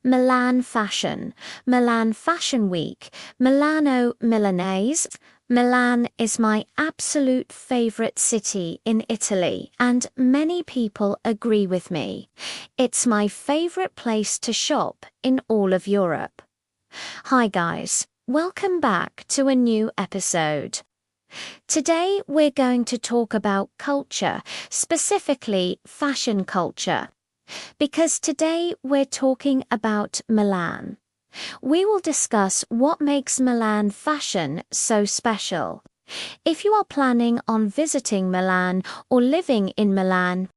Milan Fashion, Milan Fashion Week, Milano Milanese. Milan is my absolute favorite city in Italy, and many people agree with me. It's my favorite place to shop in all of Europe. Hi guys, welcome back to a new episode. Today we're going to talk about culture, specifically fashion culture. Because today we're talking about Milan. We will discuss what makes Milan fashion so special. If you are planning on visiting Milan or living in Milan,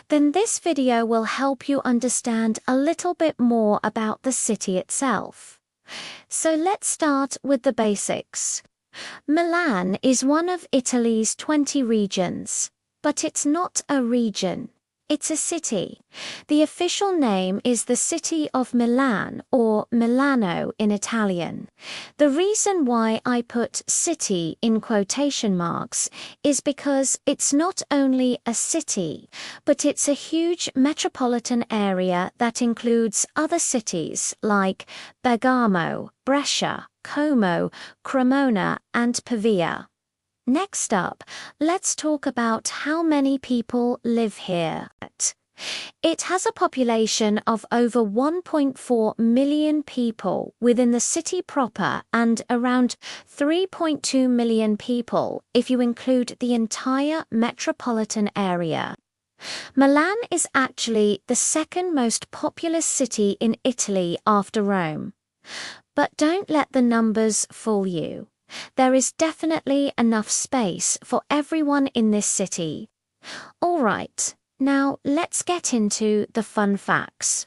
then this video will help you understand a little bit more about the city itself. So let's start with the basics. Milan is one of Italy's 20 regions, but it's not a region. It's a city. The official name is the City of Milan, or Milano in Italian. The reason why I put city in quotation marks is because it's not only a city, but it's a huge metropolitan area that includes other cities like Bergamo, Brescia, Como, Cremona, and Pavia. Next up, let's talk about how many people live here. It has a population of over 1.4 million people within the city proper and around 3.2 million people if you include the entire metropolitan area. Milan is actually the second most populous city in Italy after Rome. But don't let the numbers fool you. There is definitely enough space for everyone in this city. Alright, now let's get into the fun facts.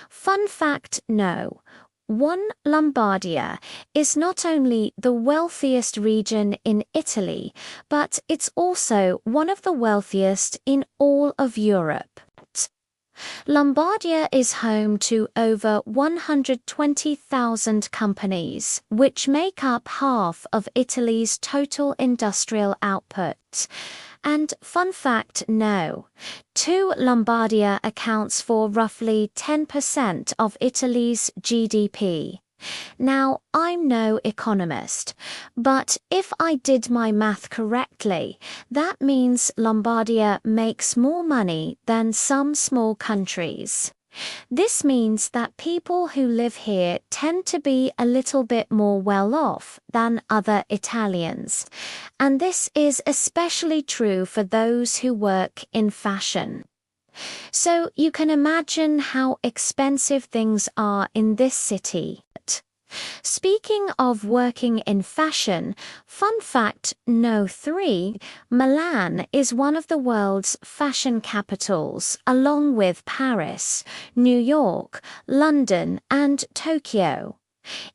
Fun fact no. 1. Lombardia is not only the wealthiest region in Italy, but it's also one of the wealthiest in all of Europe. Lombardia is home to over 120,000 companies, which make up half of Italy's total industrial output. And fun fact no. 2. Lombardia accounts for roughly 10% of Italy's GDP. Now, I'm no economist, but if I did my math correctly, that means Lombardia makes more money than some small countries. This means that people who live here tend to be a little bit more well-off than other Italians, and this is especially true for those who work in fashion. So you can imagine how expensive things are in this city. Speaking of working in fashion, fun fact no. 3, Milan is one of the world's fashion capitals, along with Paris, New York, London, and Tokyo.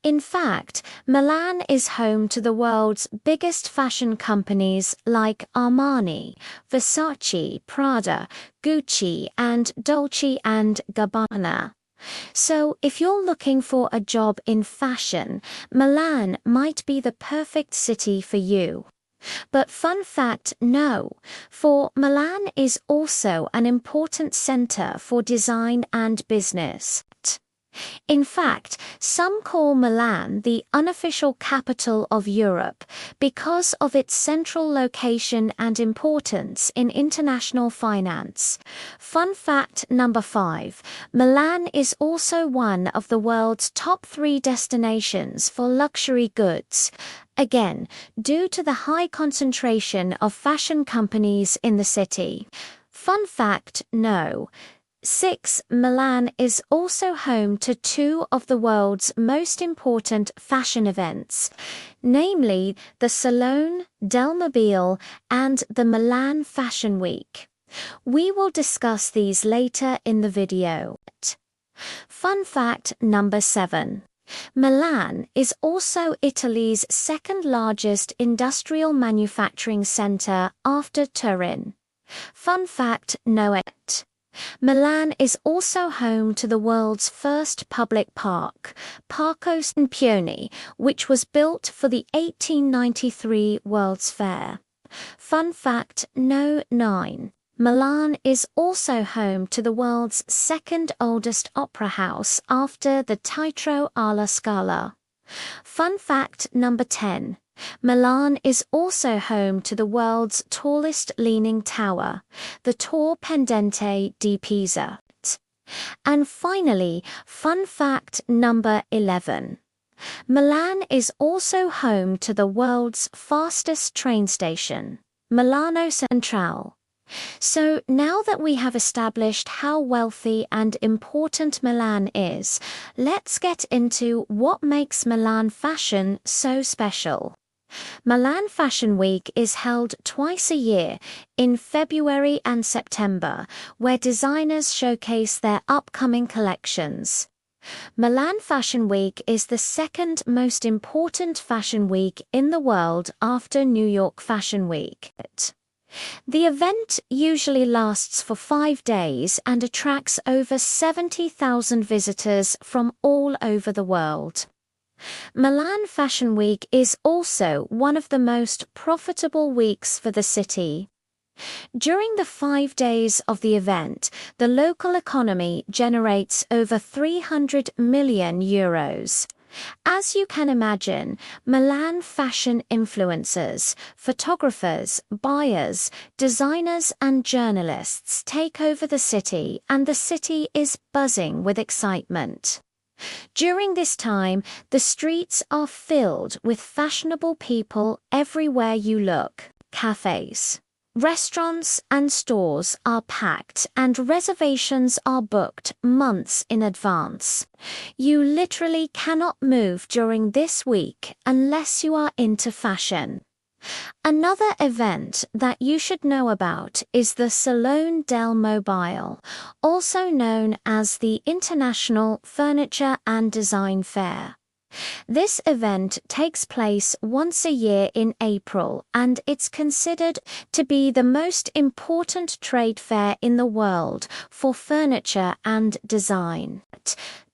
In fact, Milan is home to the world's biggest fashion companies like Armani, Versace, Prada, Gucci, and Dolce & Gabbana. So, if you're looking for a job in fashion, Milan might be the perfect city for you. But fun fact no, for Milan is also an important center for design and business. In fact, some call Milan the unofficial capital of Europe because of its central location and importance in international finance. Fun fact number 5, Milan is also one of the world's top 3 destinations for luxury goods. Again, due to the high concentration of fashion companies in the city. Fun fact no. 6. Milan is also home to 2 of the world's most important fashion events, namely the Salone del Mobile and the Milan Fashion Week. We will discuss these later in the video. Fun fact number 7. Milan is also Italy's second largest industrial manufacturing center after Turin. Fun fact no. Milan is also home to the world's first public park, Parco Scipione, which was built for the 1893 World's Fair. Fun fact no. 9. Milan is also home to the world's second oldest opera house after the Teatro alla Scala. Fun fact number 10. Milan is also home to the world's tallest leaning tower, the Tor Pendente di Pisa. And finally, fun fact number 11. Milan is also home to the world's fastest train station, Milano Centrale. So now that we have established how wealthy and important Milan is, let's get into what makes Milan Fashion so special. Milan Fashion Week is held twice a year, in February and September, where designers showcase their upcoming collections. Milan Fashion Week is the second most important fashion week in the world after New York Fashion Week. The event usually lasts for 5 days and attracts over 70,000 visitors from all over the world. Milan Fashion Week is also one of the most profitable weeks for the city. During the 5 days of the event, the local economy generates over €300 million. As you can imagine, Milan fashion influencers, photographers, buyers, designers and journalists take over the city, and the city is buzzing with excitement. During this time, the streets are filled with fashionable people everywhere you look. Cafes, restaurants and stores are packed and reservations are booked months in advance. You literally cannot move during this week unless you are into fashion. Another event that you should know about is the Salone del Mobile, also known as the International Furniture and Design Fair. This event takes place once a year in April, and it's considered to be the most important trade fair in the world for furniture and design.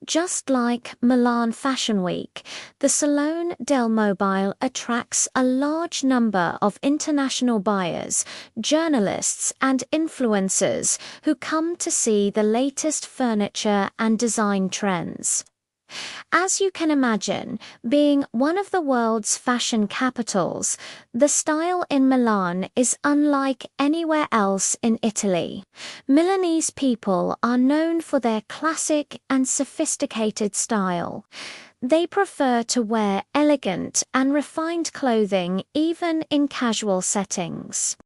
Just like Milan Fashion Week, the Salone del Mobile attracts a large number of international buyers, journalists and influencers who come to see the latest furniture and design trends. As you can imagine, being one of the world's fashion capitals, the style in Milan is unlike anywhere else in Italy. Milanese people are known for their classic and sophisticated style. They prefer to wear elegant and refined clothing even in casual settings.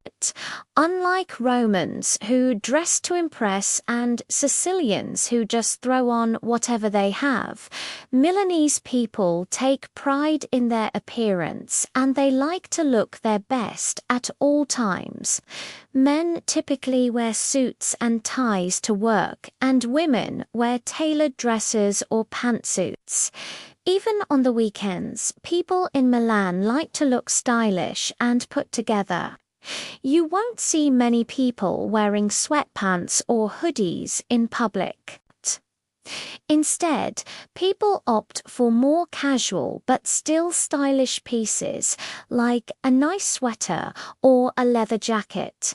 Unlike Romans who dress to impress and Sicilians who just throw on whatever they have, Milanese people take pride in their appearance and they like to look their best at all times. Men typically wear suits and ties to work, and women wear tailored dresses or pantsuits. Even on the weekends, people in Milan like to look stylish and put together. You won't see many people wearing sweatpants or hoodies in public. Instead, people opt for more casual but still stylish pieces, like a nice sweater or a leather jacket.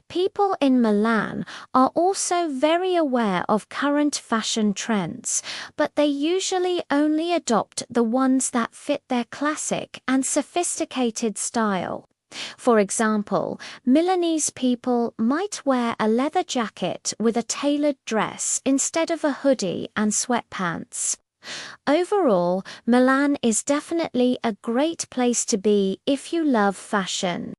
People in Milan are also very aware of current fashion trends, but they usually only adopt the ones that fit their classic and sophisticated style. For example, Milanese people might wear a leather jacket with a tailored dress instead of a hoodie and sweatpants. Overall, Milan is definitely a great place to be if you love fashion.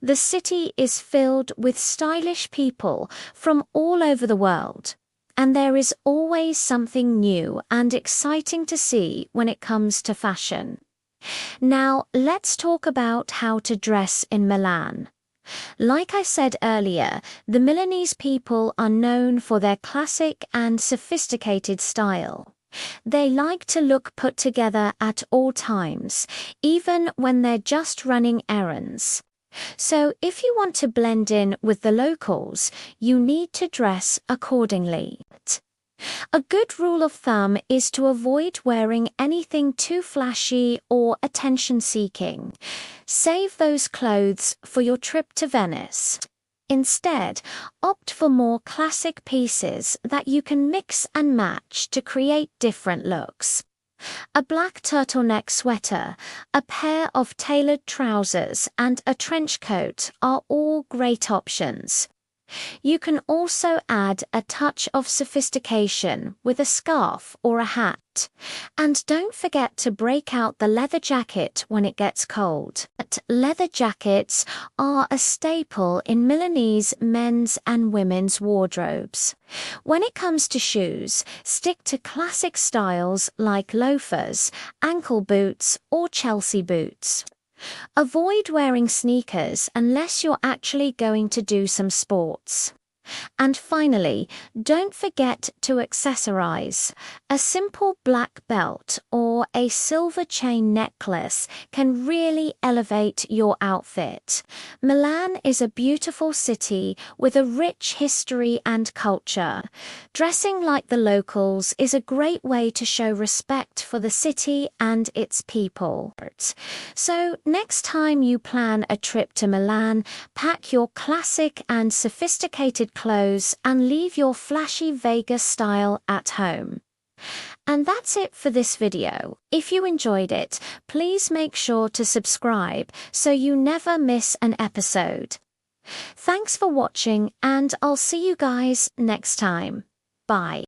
The city is filled with stylish people from all over the world, and there is always something new and exciting to see when it comes to fashion. Now, let's talk about how to dress in Milan. Like I said earlier, the Milanese people are known for their classic and sophisticated style. They like to look put together at all times, even when they're just running errands. So if you want to blend in with the locals, you need to dress accordingly. A good rule of thumb is to avoid wearing anything too flashy or attention-seeking. Save those clothes for your trip to Venice. Instead, opt for more classic pieces that you can mix and match to create different looks. A black turtleneck sweater, a pair of tailored trousers, and a trench coat are all great options. You can also add a touch of sophistication with a scarf or a hat. And don't forget to break out the leather jacket when it gets cold. But leather jackets are a staple in Milanese men's and women's wardrobes. When it comes to shoes, stick to classic styles like loafers, ankle boots, or Chelsea boots. Avoid wearing sneakers unless you're actually going to do some sports. And finally, don't forget to accessorize. A simple black belt or a silver chain necklace can really elevate your outfit. Milan is a beautiful city with a rich history and culture. Dressing like the locals is a great way to show respect for the city and its people. So next time you plan a trip to Milan, pack your classic and sophisticated clothes and leave your flashy Vegas style at home. And that's it for this video. If you enjoyed it, please make sure to subscribe so you never miss an episode. Thanks for watching, and I'll see you guys next time. Bye.